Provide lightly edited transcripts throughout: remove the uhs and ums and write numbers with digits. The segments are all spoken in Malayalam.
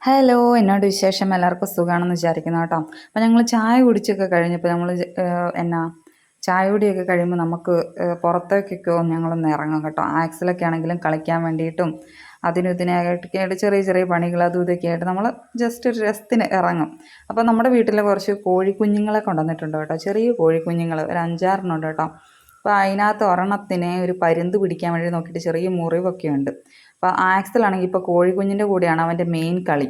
ഹലോ, എന്നോട് വിശേഷം എല്ലാവർക്കും സുഖമാണെന്ന് വിചാരിക്കുന്നു കേട്ടോ. അപ്പോൾ ഞങ്ങൾ ചായ കുടിച്ചൊക്കെ കഴിഞ്ഞപ്പോൾ എന്നാ ചായ കുടിയൊക്കെ കഴിയുമ്പോൾ നമുക്ക് പുറത്തേക്കൊക്കെ ഞങ്ങളൊന്ന് ഇറങ്ങും കേട്ടോ. ആക്സിലൊക്കെ ആണെങ്കിലും കളിക്കാൻ വേണ്ടിയിട്ടും അതിനും ഇതിനായിട്ടൊക്കെ ആയിട്ട് ചെറിയ ചെറിയ പണികൾ അതും ഇതൊക്കെ ആയിട്ട് നമ്മൾ ജസ്റ്റ് ഒരു രസത്തിന് ഇറങ്ങും. അപ്പോൾ നമ്മുടെ വീട്ടിലെ കുറച്ച് കോഴിക്കുഞ്ഞുങ്ങളെ കൊണ്ടുവന്നിട്ടുണ്ട് കേട്ടോ. ചെറിയ കോഴിക്കുഞ്ഞുങ്ങൾ ഒരു 5-6 ഉണ്ട് കേട്ടോ. അപ്പോൾ അതിനകത്ത് ഒരെണ്ണത്തിനെ ഒരു പരുന്ത് പിടിക്കാൻ വേണ്ടി നോക്കിയിട്ട് ചെറിയ മുറിവൊക്കെ ഉണ്ട്. അപ്പോൾ ആക്സലാണെങ്കിൽ ഇപ്പോൾ കോഴിക്കുഞ്ഞിൻ്റെ കൂടെയാണ് അവൻ്റെ മെയിൻ കളി.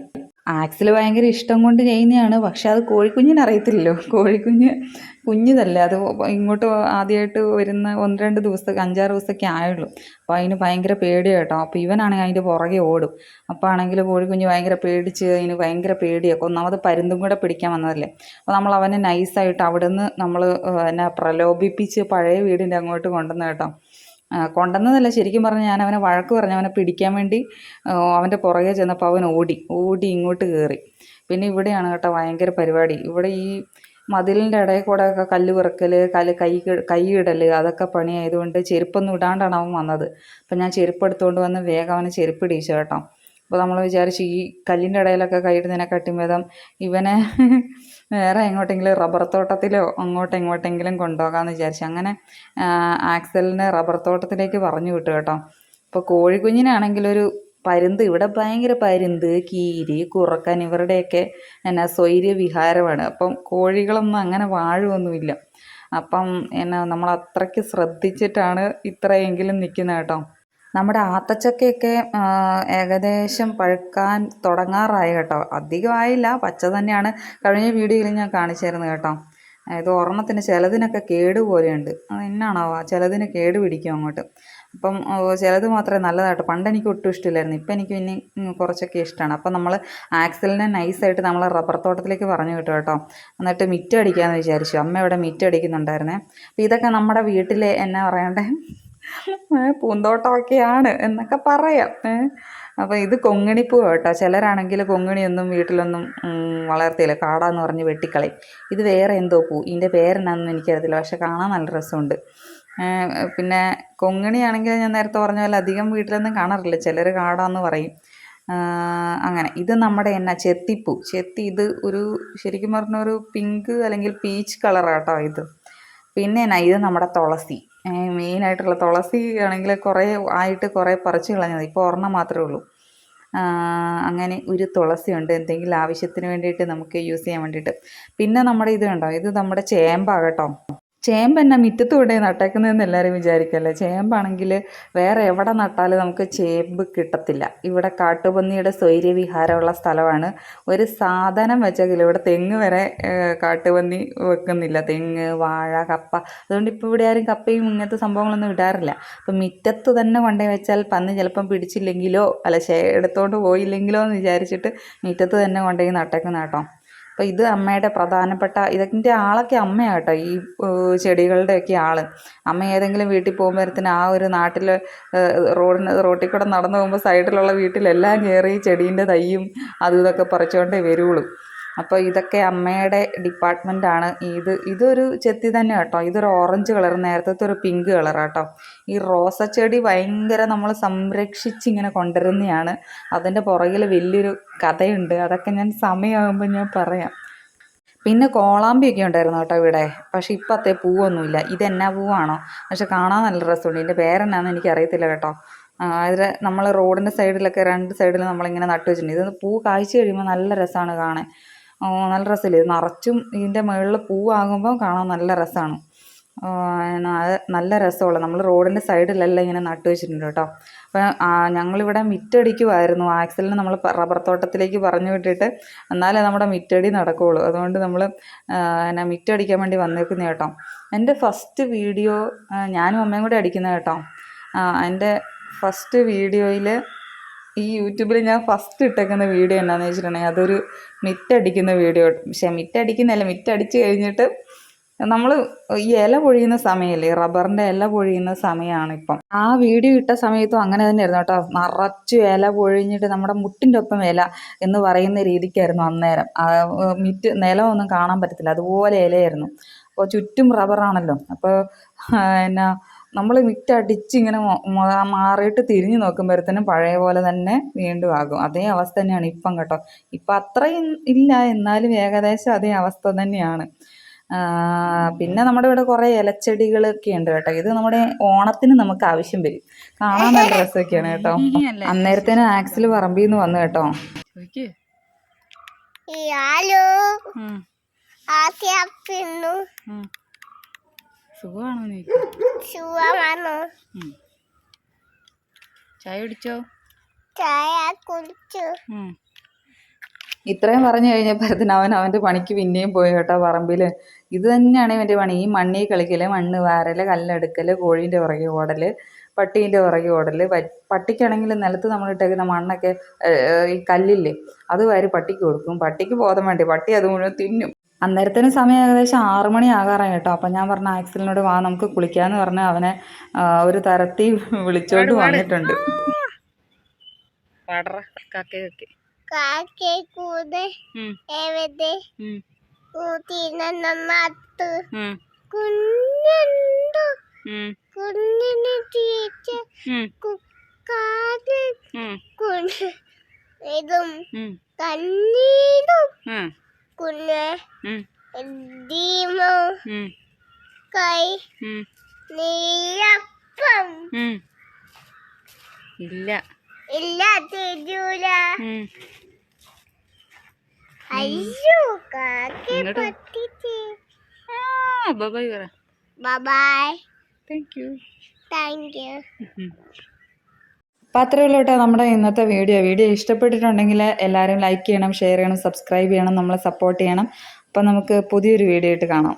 ആക്സിൽ ഭയങ്കര ഇഷ്ടം കൊണ്ട് ചെയ്യുന്നതാണ്. പക്ഷെ അത് കോഴിക്കുഞ്ഞിന് അറിയത്തില്ലല്ലോ. കോഴിക്കുഞ്ഞ് കുഞ്ഞിതല്ലേ, അത് ഇങ്ങോട്ട് ആദ്യമായിട്ട് വരുന്ന 1-2 ദിവസത്തേക്ക് 5-6 ദിവസമൊക്കെ ആയുള്ളൂ. അപ്പോൾ അതിന് ഭയങ്കര പേടിയാണ് കേട്ടോ. അപ്പോൾ ഇവനാണെങ്കിൽ അതിൻ്റെ പുറകെ ഓടും. അപ്പോൾ ആണെങ്കിൽ കോഴിക്കുഞ്ഞ് ഭയങ്കര പേടിച്ച് അതിന് ഭയങ്കര പേടിയാണ്. ഒന്നാമത് പരുന്തും കൂടെ പിടിക്കാൻ വന്നതല്ലേ. അപ്പോൾ നമ്മൾ അവനെ നൈസായിട്ട് അവിടെ നിന്ന് നമ്മൾ എന്നെ പ്രലോഭിപ്പിച്ച് പഴയ വീടിൻ്റെ അങ്ങോട്ട് കൊണ്ടുവന്ന് കേട്ടോ. കൊണ്ടുവന്നതല്ല, ശരിക്കും പറഞ്ഞാൽ ഞാൻ അവനെ വഴക്ക് പറഞ്ഞ് അവനെ പിടിക്കാൻ വേണ്ടി അവൻ്റെ പുറകെ ചെന്നപ്പോൾ അവൻ ഓടി ഓടി ഇങ്ങോട്ട് കയറി. പിന്നെ ഇവിടെയാണ് കേട്ടോ ഭയങ്കര പരിപാടി. ഇവിടെ ഈ മതിലിൻ്റെ ഇടയിൽ കൂടെ ഒക്കെ കല്ല് പെറുക്കൽ, കൈ ഇടൽ, അതൊക്കെ പണിയായതുകൊണ്ട് ചെരുപ്പൊന്നും ഇടാണ്ടാണ് അവൻ വന്നത്. അപ്പം ഞാൻ ചെരുപ്പ് എടുത്തുകൊണ്ട് വന്ന് വേഗം അവനെ ചെരുപ്പ് ഇടിച്ചു കേട്ടോ. അപ്പോൾ നമ്മൾ വിചാരിച്ചു ഈ കല്ലിൻ്റെ ഇടയിലൊക്കെ കൈയിടുന്നതിനെക്കാട്ടും ഭേദം ഇവനെ വേറെ എങ്ങോട്ടെങ്കിലും റബ്ബർ തോട്ടത്തിലോ ഇങ്ങോട്ടെങ്കിലും കൊണ്ടുപോകാമെന്ന് വിചാരിച്ചു. അങ്ങനെ ആക്സലിനെ റബ്ബർ തോട്ടത്തിലേക്ക് പറഞ്ഞു വിട്ടു കേട്ടോ. ഇപ്പോൾ കോഴിക്കുഞ്ഞിനാണെങ്കിലൊരു പരുന്ത്, ഇവിടെ ഭയങ്കര പരുന്ത്, കീരി, കുറുക്കൻ ഇവരുടെയൊക്കെ സ്വൈര്യ വിഹാരമാണ്. അപ്പം കോഴികളൊന്നും അങ്ങനെ വാഴുമൊന്നുമില്ല. അപ്പം നമ്മൾ അത്രയ്ക്ക് ശ്രദ്ധിച്ചിട്ടാണ് ഇത്രയെങ്കിലും നിൽക്കുന്നത് കേട്ടോ. നമ്മുടെ ആത്തച്ചക്കയൊക്കെ ഏകദേശം പഴുക്കാൻ തുടങ്ങാറായി കേട്ടോ. അധികമായില്ല, പച്ച തന്നെയാണ്. കഴിഞ്ഞ വീഡിയോയിൽ ഞാൻ കാണിച്ചായിരുന്നു കേട്ടോ. ഇത് ഒരെണ്ണത്തിന് ചിലതിനൊക്കെ കേട് പോലെയുണ്ട്. അത് എന്നാണാവോ, ചിലതിന് കേട് പിടിക്കും അങ്ങോട്ട്. അപ്പം ചിലത് മാത്രമേ നല്ലതായിട്ട്. പണ്ട് എനിക്ക് ഒട്ടും ഇഷ്ടമില്ലായിരുന്നു. ഇപ്പം എനിക്ക് പിന്നെ കുറച്ചൊക്കെ ഇഷ്ടമാണ്. അപ്പം നമ്മൾ ആക്സലിനെ നൈസായിട്ട് നമ്മൾ റബ്ബർ തോട്ടത്തിലേക്ക് പറഞ്ഞു വിട്ടു കേട്ടോ. എന്നിട്ട് മിറ്റം അടിക്കാമെന്ന് വിചാരിച്ചു. അമ്മ ഇവിടെ മിറ്റം അടിക്കുന്നുണ്ടായിരുന്നേ. അപ്പോൾ ഇതൊക്കെ നമ്മുടെ വീട്ടിൽ എന്നാ പറയണ്ടേ, പൂന്തോട്ടമൊക്കെയാണ് എന്നൊക്കെ പറയാം. അപ്പോൾ ഇത് കൊങ്ങിണിപ്പൂ കേട്ടോ. ചിലരാണെങ്കിൽ കൊങ്ങിണിയൊന്നും വീട്ടിലൊന്നും വളർത്തിയില്ല, കാടാന്ന് പറഞ്ഞ് വെട്ടിക്കളയും. ഇത് വേറെ എന്തോ പൂ, ഇതിൻ്റെ പേരെന്നാണെന്ന് എനിക്കറിയത്തില്ല. പക്ഷെ കാണാൻ നല്ല രസമുണ്ട്. പിന്നെ കൊങ്ങിണിയാണെങ്കിൽ ഞാൻ നേരത്തെ പറഞ്ഞ പോലെ അധികം വീട്ടിലൊന്നും കാണാറില്ല, ചിലർ കാടാന്ന് പറയും. അങ്ങനെ ഇത് നമ്മുടെ ചെത്തിപ്പൂ. ഇത് ഒരു ശരിക്കും പറഞ്ഞ ഒരു പിങ്ക് അല്ലെങ്കിൽ പീച്ച് കളറാട്ടോ ഇത്. പിന്നെ ഇത് നമ്മുടെ തുളസി. മെയിനായിട്ടുള്ള തുളസി ആണെങ്കിൽ കുറേ പറിച്ച് കളഞ്ഞത്. ഇപ്പോൾ ഒരെണ്ണം മാത്രമേ ഉള്ളൂ. അങ്ങനെ ഒരു തുളസിയുണ്ട്, എന്തെങ്കിലും ആവശ്യത്തിന് വേണ്ടിയിട്ട് നമുക്ക് യൂസ് ചെയ്യാൻ വേണ്ടിയിട്ട്. പിന്നെ നമ്മുടെ ഇത് കണ്ടോ, ഇത് നമ്മുടെ ചേമ്പാകട്ടോ. ചേമ്പ് എന്നാ മുറ്റത്ത് കൊണ്ടേ നട്ടേക്കുന്നതെന്ന് എല്ലാവരും വിചാരിക്കല്ലേ. ചേമ്പാണെങ്കിൽ വേറെ എവിടെ നട്ടാലും നമുക്ക് ചേമ്പ് കിട്ടത്തില്ല. ഇവിടെ കാട്ടുപന്നിയുടെ സ്വൈര്യവിഹാരമുള്ള സ്ഥലമാണ്. ഒരു സാധനം വെച്ചെങ്കിലും ഇവിടെ തെങ്ങ് വരെ കാട്ടുപന്നി വെക്കുന്നില്ല. തെങ്ങ്, വാഴ, കപ്പ. അതുകൊണ്ട് ഇപ്പോൾ ഇവിടെ ആരും കപ്പയും ഇങ്ങനത്തെ സംഭവങ്ങളൊന്നും ഇടാറില്ല. അപ്പം മുറ്റത്ത് തന്നെ കൊണ്ടുപോയി വെച്ചാൽ പന്നി ചിലപ്പം പിടിച്ചില്ലെങ്കിലോ എടുത്തോണ്ട് പോയില്ലെങ്കിലോ എന്ന് വിചാരിച്ചിട്ട് മുറ്റത്ത് തന്നെ കൊണ്ടുപോയി നട്ടേക്കുന്ന കേട്ടോ. അപ്പോൾ ഇത് അമ്മയുടെ പ്രധാനപ്പെട്ട, ഇതിൻ്റെ ആളൊക്കെ അമ്മയാണ് കേട്ടോ. ഈ ചെടികളുടെയൊക്കെ ആൾ അമ്മ. ഏതെങ്കിലും വീട്ടിൽ പോകുമ്പോഴത്തേന് ആ ഒരു നാട്ടിൽ റോട്ടിൽ കൂടെ നടന്നു പോകുമ്പോൾ സൈഡിലുള്ള വീട്ടിലെല്ലാം കയറി ചെടീൻ്റെ തൈയും അതും ഇതൊക്കെ പറിച്ചുകൊണ്ടേ വരുള്ളൂ. അപ്പോൾ ഇതൊക്കെ അമ്മയുടെ ഡിപ്പാർട്ട്മെൻറ്റാണ്. ഇതൊരു ചെത്തി തന്നെ കേട്ടോ. ഇതൊരു ഓറഞ്ച് കളർ, നേരത്തെ ഒരു പിങ്ക് കളറാട്ടോ. ഈ റോസച്ചെടി ഭയങ്കര നമ്മൾ സംരക്ഷിച്ചിങ്ങനെ കൊണ്ടുവരുന്നതാണ്. അതിൻ്റെ പുറകിൽ വലിയൊരു കഥയുണ്ട്. അതൊക്കെ ഞാൻ സമയമാകുമ്പോൾ ഞാൻ പറയാം. പിന്നെ കോളാമ്പിയൊക്കെ ഉണ്ടായിരുന്നു കേട്ടോ ഇവിടെ. പക്ഷേ ഇപ്പോഴത്തെ പൂവൊന്നുമില്ല. ഇതെന്നാ പൂവാണോ, പക്ഷെ കാണാൻ നല്ല രസമുണ്ട്. ഇതിൻ്റെ പേരെന്നാന്ന് എനിക്കറിയത്തില്ല കേട്ടോ. അതിൽ നമ്മൾ റോഡിൻ്റെ സൈഡിലൊക്കെ 2 സൈഡിൽ നമ്മളിങ്ങനെ നട്ടു വെച്ചിട്ടുണ്ട്. ഇത് പൂ കായ്ച്ച് കഴിയുമ്പോൾ നല്ല രസമാണ് കാണാൻ. നല്ല രസമില്ലേ, ഇത് നിറച്ചും ഇതിൻ്റെ മുകളിൽ പൂവാകുമ്പോൾ കാണാൻ നല്ല രസമാണ്. അത് നല്ല രസമുള്ള, നമ്മൾ റോഡിൻ്റെ സൈഡിലെല്ലാം ഇങ്ങനെ നട്ടു വെച്ചിട്ടുണ്ട് കേട്ടോ. അപ്പോൾ ഞങ്ങളിവിടെ മിറ്റടിക്കുമായിരുന്നു. ആക്സലിനെ നമ്മൾ റബ്ബർ തോട്ടത്തിലേക്ക് പറഞ്ഞു വിട്ടിട്ട് എന്നാലേ നമ്മുടെ മിറ്റടി നടക്കുകയുള്ളൂ. അതുകൊണ്ട് നമ്മൾ മിറ്റടിക്കാൻ വേണ്ടി വന്നേക്കുന്ന കേട്ടോ. എൻ്റെ ഫസ്റ്റ് വീഡിയോ ഞാനും അമ്മയും കൂടെ അടിക്കുന്ന കേട്ടോ. എൻ്റെ ഫസ്റ്റ് വീഡിയോയിൽ ഈ യൂട്യൂബിൽ ഞാൻ ഫസ്റ്റ് ഇട്ടേക്കുന്ന വീഡിയോ എന്താണെന്ന് വെച്ചിട്ടുണ്ടെങ്കിൽ അതൊരു മിറ്റടിക്കുന്ന വീഡിയോ. പക്ഷേ മിറ്റടിച്ച് കഴിഞ്ഞിട്ട് നമ്മൾ ഈ ഇല പൊഴിയുന്ന സമയമല്ലേ, റബ്ബറിൻ്റെ ഇല പൊഴിയുന്ന സമയമാണ് ഇപ്പം. ആ വീഡിയോ ഇട്ട സമയത്തും അങ്ങനെ തന്നെയായിരുന്നു കേട്ടോ. നിറച്ചു ഇല പൊഴിഞ്ഞിട്ട് നമ്മുടെ മുട്ടിൻ്റെ ഒപ്പം ഇല എന്ന് പറയുന്ന രീതിക്കായിരുന്നു അന്നേരം. നിലമൊന്നും കാണാൻ പറ്റത്തില്ല, അതുപോലെ ഇലയായിരുന്നു. അപ്പോൾ ചുറ്റും റബ്ബറാണല്ലോ. അപ്പോൾ നമ്മൾ വിറ്റടിച്ച് ഇങ്ങനെ മാറിയിട്ട് തിരിഞ്ഞു നോക്കുമ്പോഴത്തേനും പഴയ പോലെ തന്നെ വീണ്ടും ആകും. അതേ അവസ്ഥ തന്നെയാണ് ഇപ്പം കേട്ടോ. ഇപ്പം അത്രയും ഇല്ല, എന്നാലും ഏകദേശം അതേ അവസ്ഥ തന്നെയാണ്. പിന്നെ നമ്മുടെ ഇവിടെ കുറേ ഇലച്ചെടികളൊക്കെ ഉണ്ട് കേട്ടോ. ഇത് നമ്മുടെ ഓണത്തിന് നമുക്ക് ആവശ്യം വരും. കാണാൻ നല്ല രസമൊക്കെയാണ് കേട്ടോ. അന്നേരത്തേനും ആക്സിൽ പറമ്പിൽ നിന്ന് വന്നു കേട്ടോ. സുഖമാണോ? ചായ കുടിച്ചോ? ചായ കുടിച്ചു. ഇത്രയും പറഞ്ഞു കഴിഞ്ഞപ്പോഴത്തേന് അവൻ്റെ പണിക്ക് പിന്നെയും പോയി കേട്ടോ പറമ്പിൽ. ഇത് തന്നെയാണ് ഇവൻ്റെ പണി. ഈ മണ്ണിൽ കളിക്കൽ, മണ്ണ് വാരൽ, കല്ലെടുക്കൽ, കോഴീൻ്റെ പുറകെ ഓടൽ, പട്ടീൻ്റെ പുറകെ ഓടൽ. പട്ടിക്കാണെങ്കിൽ നിലത്ത് നമ്മളിട്ടേക്കുന്ന മണ്ണൊക്കെ ഈ കല്ലില്ലേ അത് വാരി പട്ടിക്ക് കൊടുക്കും. പട്ടിക്ക് ബോധം വേണ്ടേ, പട്ടി അത് മുഴുവൻ തിന്നും. അന്നേരത്തിന് സമയം ഏകദേശം 6 മണി ആകാറായി കേട്ടോ. അപ്പം ഞാൻ പറഞ്ഞ ആക്സിലിനോട് വാ നമുക്ക് കുളിക്കാമെന്ന് പറഞ്ഞ് അവനെ ഒരു തരത്തിൽ വിളിച്ചോണ്ട് വന്നിട്ടുണ്ട്. ഇല്ല തരൂല. അയ്യോ ബൈ. Thank you. അപ്പം അത്രയേ ഉള്ളൂ കേട്ടോ നമ്മുടെ ഇന്നത്തെ വീഡിയോ ഇഷ്ടപ്പെട്ടിട്ടുണ്ടെങ്കിൽ എല്ലാവരും ലൈക്ക് ചെയ്യണം, ഷെയർ ചെയ്യണം, സബ്സ്ക്രൈബ് ചെയ്യണം, നമ്മളെ സപ്പോർട്ട് ചെയ്യണം. അപ്പം നമുക്ക് പുതിയൊരു വീഡിയോ ആയിട്ട് കാണാം.